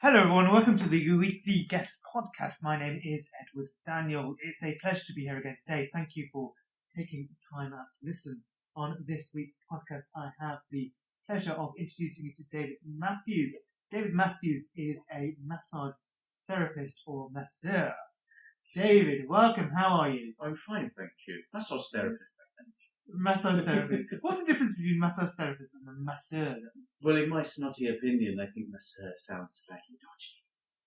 Hello, everyone. Welcome to the weekly guest podcast. My name is Edward Daniel. It's a pleasure to be here again today. Thank you for taking time out to listen. On this week's podcast, I have the pleasure of introducing you to David Matthews. David Matthews is a massage therapist or masseur. David, welcome. How are you? I'm fine, thank you. Massage therapist, I think. Massage therapist. What's the difference between massage therapist and a masseur? Well, in my snotty opinion, I think masseur sounds slightly dodgy.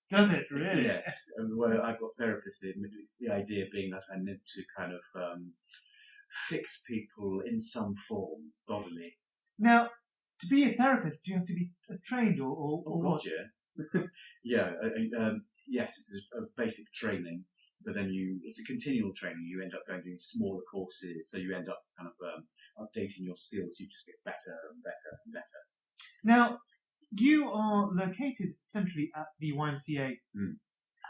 Does it really? Yes. Well, I've got therapist in, it's the idea being that I need to kind of fix people in some form, bodily. Now, to be a therapist, do you have to be trained or God, what? yeah. Yeah, yes, it's a basic training, but then it's a continual training. You end up doing smaller courses, so you end up kind of updating your skills. You just get better and better and better. Now, you are located centrally at the YMCA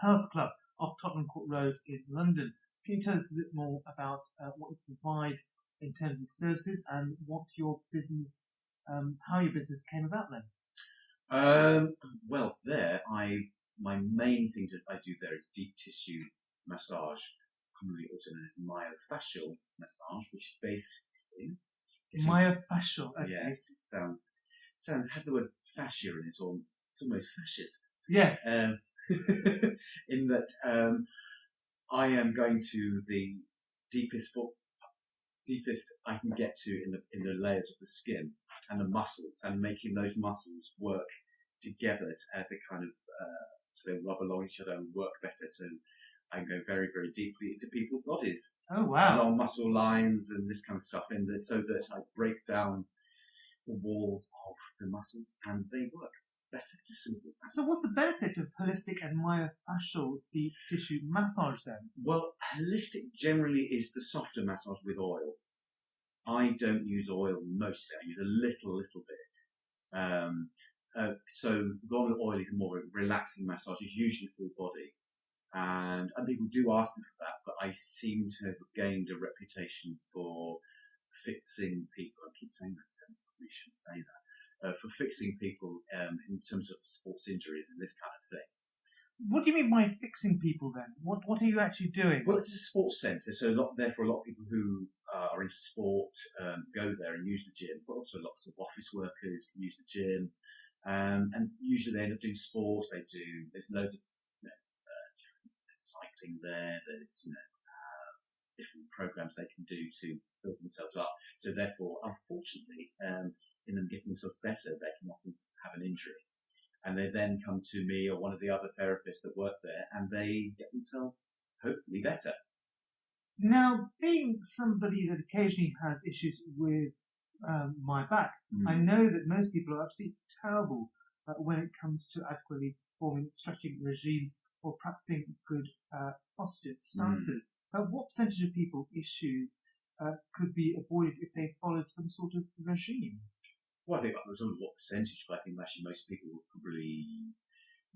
Health Club off Tottenham Court Road in London. Can you tell us a bit more about what you provide in terms of services and what your business, how your business came about then? Well, my main thing that I do there is deep tissue massage, commonly also known as myofascial massage, which is basically Myofascial. Okay. Yes, it sounds has the word fascia in it, or it's almost fascist. Yes. In that I am going to the deepest I can get to in the layers of the skin and the muscles, and making those muscles work together as a kind of so they rub along each other and work better. So I go very, very deeply into people's bodies. Oh wow! Along muscle lines and this kind of stuff, so that I break down the walls of the muscle and they work better. It's as simple as that. So what's the benefit of holistic and myofascial deep tissue massage then? Well, holistic generally is the softer massage with oil. I don't use oil mostly. I use a little bit. So the one with oil is more of a relaxing massage. It's usually full body. And people do ask me for that, but I seem to have gained a reputation for fixing people. I keep saying that, so we shouldn't say that. For fixing people in terms of sports injuries and this kind of thing. What do you mean by fixing people then? What are you actually doing? Well, it's a sports centre, so therefore a lot of people who are into sport go there and use the gym, but also lots of office workers use the gym. And usually they end up doing sport. There's loads of cycling there. There's different programs they can do to build themselves up. So therefore, unfortunately, in them getting themselves better, they can often have an injury, and they then come to me or one of the other therapists that work there, and they get themselves hopefully better. Now, being somebody that occasionally has issues with my back, I know that most people are absolutely terrible when it comes to adequately performing stretching regimes or practicing good posture stances. What percentage of people issues could be avoided if they followed some sort of regime? Well, I think I don't know what percentage, but I think actually most people will probably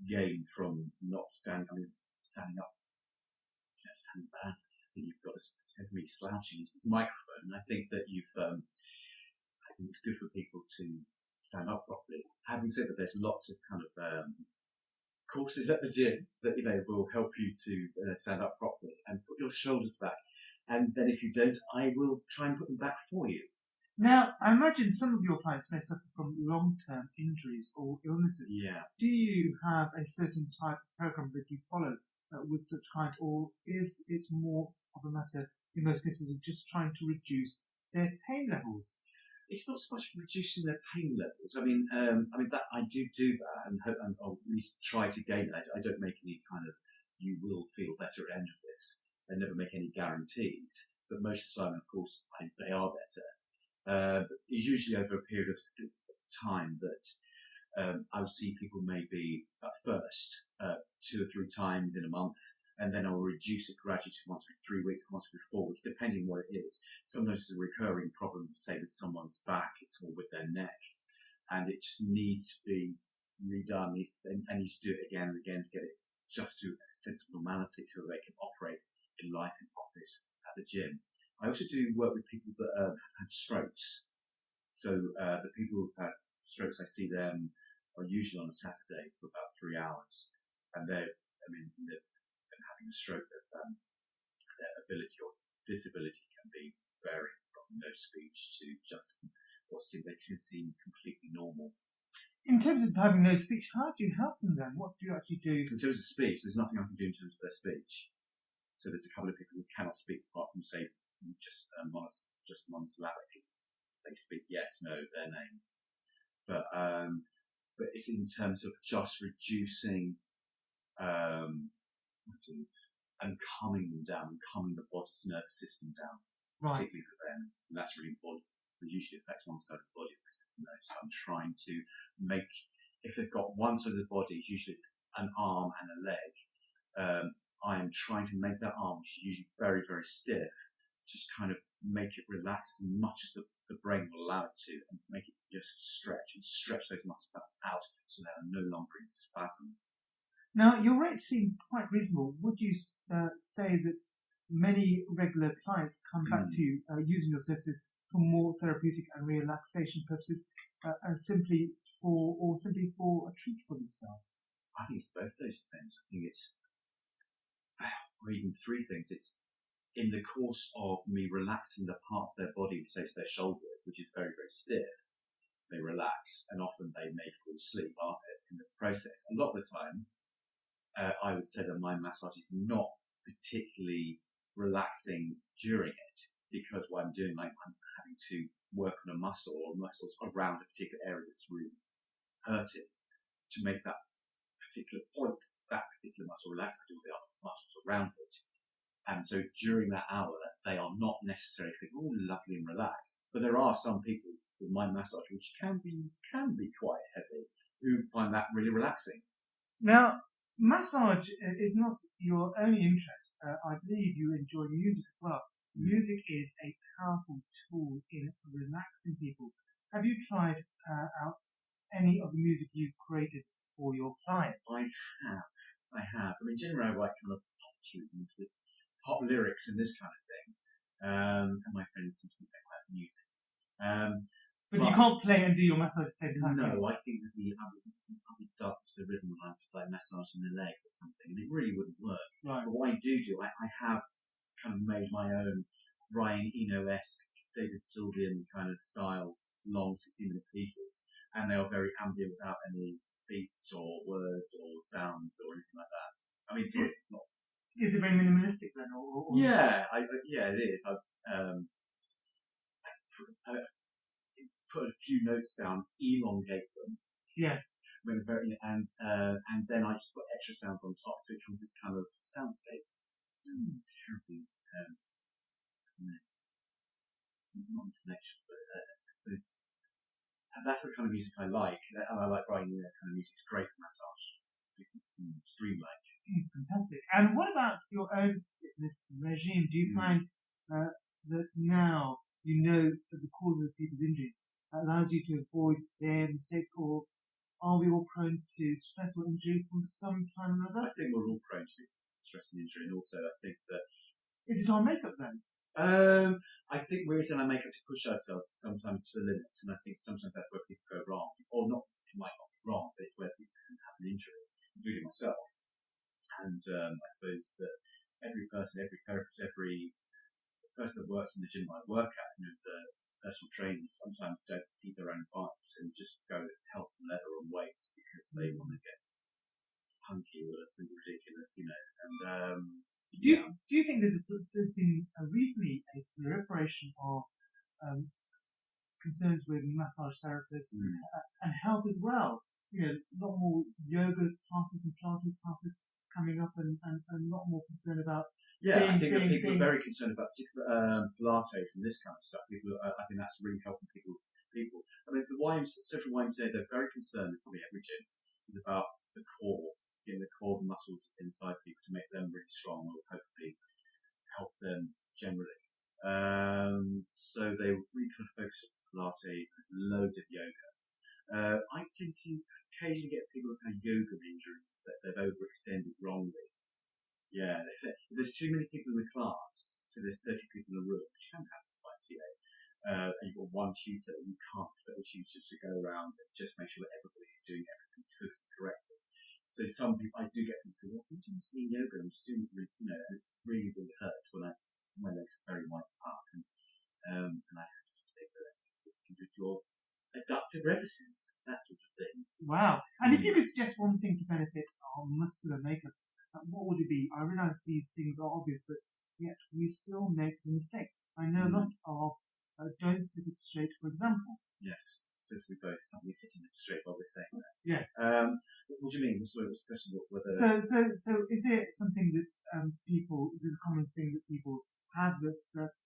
gain from not standing up. That's standing badly. I think you've got to instead of me slouching into this microphone. I think that I think it's good for people to stand up properly. Having said that, there's lots of kind of courses at the gym that will help you to stand up properly and put your shoulders back. And then if you don't, I will try and put them back for you. Now, I imagine some of your clients may suffer from long-term injuries or illnesses. Yeah. Do you have a certain type of program that you follow with such clients, or is it more of a matter, in most cases, of just trying to reduce their pain levels? It's not so much reducing their pain levels. I mean that I do that, and I'll at least try to gain it. I don't make any kind of you will feel better at the end of this. I never make any guarantees, but most of the time, of course, they are better. But it's usually over a period of time that I'll see people maybe at first 2 or 3 times in a month, and then I'll reduce it gradually to once every 3 weeks, once every 4 weeks, depending what it is. Sometimes it's a recurring problem, say with someone's back, it's all with their neck, and it just needs to be redone, needs to do it again and again to get it just to a sense of normality so that they can operate in life in office at the gym. I also do work with people that have had strokes. So the people who've had strokes, I see them are usually on a Saturday for about 3 hours, and they're having a stroke. Their ability or disability can be varying from no speech to just what they can seem completely normal. In terms of having no speech, how do you help them then? What do you actually do? In terms of speech, there's nothing I can do in terms of their speech. So there's a couple of people who cannot speak apart from, say, just monosyllabically. They speak yes, no, their name. But it's in terms of just reducing and calming them down, and calming the body's nervous system down, particularly for them. And that's really important. It usually affects one side of the body. So I'm trying to make, if they've got one side of the body, usually it's an arm and a leg, I am trying to make that arm, which is usually very, very stiff, just kind of make it relax as much as the brain will allow it to, and make it just stretch those muscles out so they are no longer in spasm. Now, your rates seem quite reasonable. Would you say that many regular clients come back to you using your services for more therapeutic and relaxation purposes, and simply for a treat for themselves? I think it's both those things. I think it's, or even three things. It's in the course of me relaxing the part of their body, say to their shoulders, which is very, very stiff, they relax, and often they may fall asleep in the process. A lot of the time, I would say that my massage is not particularly relaxing during it, because what I'm doing, I'm having to work on a muscle or muscles around a particular area that's really hurting to make that particular point, that particular muscle relax, to the other muscles around it. And so during that hour, they are not necessarily feeling all lovely and relaxed. But there are some people with my massage which can be quite heavy, who find that really relaxing. Now, massage is not your only interest. I believe you enjoy music as well. Music is a powerful tool in relaxing people. Have you tried out any of the music you've created for your clients? I have. I mean, generally I write kind of pop tunes with pop lyrics and this kind of thing. And my friends seem to think they like music. But you can't play and do your massage at the same time. No, I think that I would dance to the rhythm when I was playing massage in the legs or something, and it really wouldn't work. Right. But what I do, I have kind of made my own Brian Eno-esque, David Sylvian kind of style, long 16-minute pieces, and they are very ambient without any beats or words or sounds or anything like that. I mean, it's not. Is it very minimalistic then? Yeah, it is. I put a few notes down, elongate them. Yes. And then I just put extra sounds on top, so it becomes this kind of soundscape. It's terribly not intellectual, but I suppose that's the kind of music I like. And I like writing that kind of music. It's great for massage. It's dreamlike. Fantastic. And what about your own fitness regime? Do you find that now you know the causes of people's injuries allows you to avoid their mistakes, or are we all prone to stress or injury from some time or other? I think we're all prone to stress and injury, and also I think that... Is it our makeup then? I think we're in our makeup to push ourselves sometimes to the limits, and I think sometimes that's where people go wrong. Or not, it might not be wrong, but it's where people can have an injury, including myself. And I suppose that every person, every therapist, every person that works in the gym I work at, the personal trainers sometimes don't eat their own advice and just go health and leather on weights because they want to get hunky or something ridiculous, And do you think there's been recently a proliferation of concerns with massage therapists and health as well? A lot more yoga classes and Pilates classes coming up, and a lot more concern about. I think that people are very concerned about particular Pilates and this kind of stuff. I think that's really helping people. I mean, the social YMCA, they're very concerned, probably every gym, is about the core, getting the core muscles inside people to make them really strong, will hopefully help them generally. So they really kind of focus on Pilates. There's loads of yoga. I tend to occasionally get people with kind of yoga injuries that they've overextended wrongly. Yeah, if there's too many people in the class, so there's 30 people in a room, which can happen quite and you've got one tutor, you can't expect the tutor to go around and just make sure that everybody is doing everything totally correctly. So some people, I do get people say, well, I'm doing spinning yoga, I'm just doing it, and it really, really hurts when my legs are very wide apart. And I have to say that you can do your adductive crevices, that sort of thing. Wow. And if you could suggest one thing to benefit our muscular makeup, what would it be? I realise these things are obvious, but yet we still make the mistake. I know a lot of don't sit up straight, for example. Yes, since we both suddenly sitting up straight while we're saying that. Yes. What do you mean? Sorry, what's the question? Whether So is it something that people? There's a common thing that people have that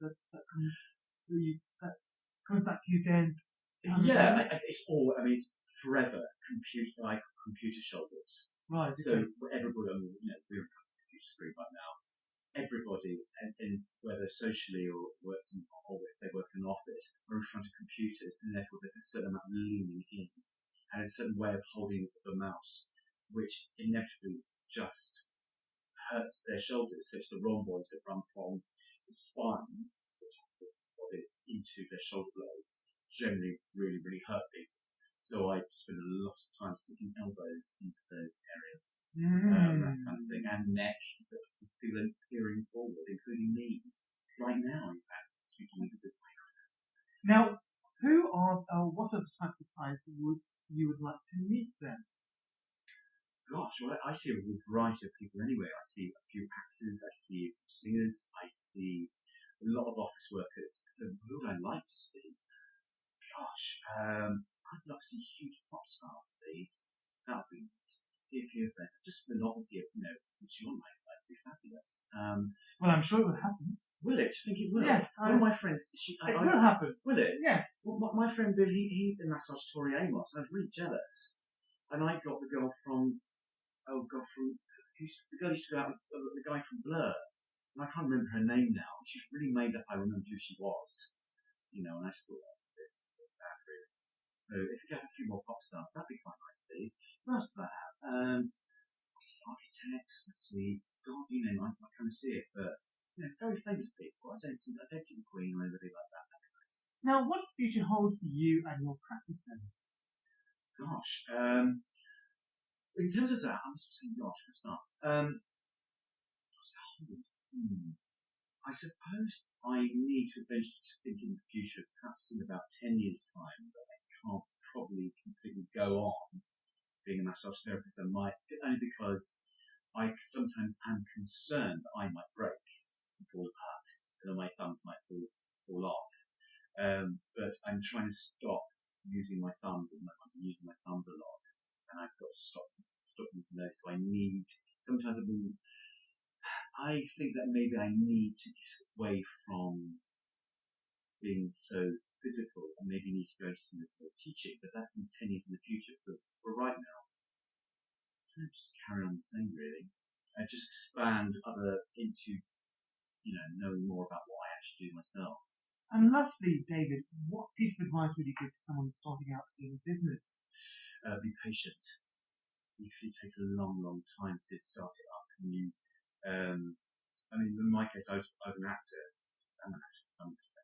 comes back to you then. Yeah, it's all. I mean, it's forever computer shoulders. Right. So everybody, we're in front of the computer screen right now. Everybody, and whether socially or works or if they work in an office, are in front of computers, and therefore there's a certain amount of leaning in, and a certain way of holding the mouse, which inevitably just hurts their shoulders. So it's the rhomboids that run from the spine, the body, into their shoulder blades, generally really, really hurt people. So I spend a lot of time sticking elbows into those areas, that kind of thing, and neck, so people are peering forward, including me, right now, in fact, speaking into this microphone. Now, what are the types of clients you would like to meet then? Gosh, well, I see a variety of people anyway. I see a few actors, I see singers, I see a lot of office workers. So who would I like to see? Gosh, I'd love to see huge pop stars, please. That would be nice. See a few of them. Just for the novelty of, which your life might be fabulous. Well, I'm sure it will happen. Will it? Do you think it will? Yes. One of my friends, it will happen. Will it? Yes. Well, my friend Bill, he massaged Tori Amos, and I was really jealous. And I got the girl from, the girl used to go out with the guy from Blur. And I can't remember her name now. She's really made up I remember who she was. And I just thought that was a bit sad, really. So if you get a few more pop stars, that'd be quite nice, please. What else do I have? I see architects. I see, God, I kind of see it, but very famous people. I don't see the Queen or anybody like that. That'd be nice. Now, what does the future hold for you and your practice then? Gosh, in terms of that, I'm just saying, gosh, for a start. What's it hold? I suppose I need to eventually think in the future, perhaps in about 10 years' time, that I can't probably completely go on being a massage therapist. I might, only because I sometimes am concerned that I might break and fall apart, and then my thumbs might fall off. But I'm trying to stop using my thumbs. I'm using my thumbs a lot, and I've got to stop using those. So I think that maybe I need to get away from being so physical and maybe need to go into some more teaching, but that's in 10 years in the future. For right now, just carry on the same really, and just expand into, knowing more about what I actually do myself. And lastly, David, what piece of advice would you give to someone starting out in business? Be patient, because it takes a long, long time to start it up. And in my case, I was an actor. I'm an actor in some respects.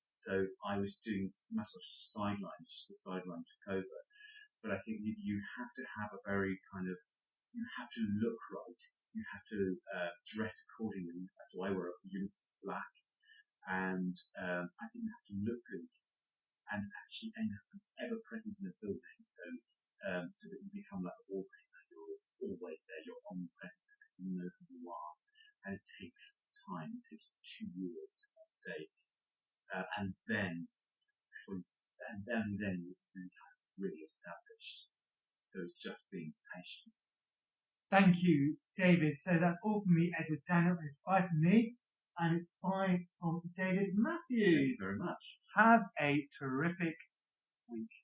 So I was doing massage sidelines, just the sideline took over. But I think you have to have you have to look right. You have to dress accordingly. So I wear black, and I think you have to look good and actually end up ever present in a building. So that you become like a wallpaper. You're always there. You're omnipresent. You know who you are, and it takes time. It takes 2 years, I'd say, and then you're really established. So it's just being patient. Thank you, David. So that's all from me, Edward Daniel. It's bye from me, and it's bye from David Matthews. Thank you very much. Have a terrific week.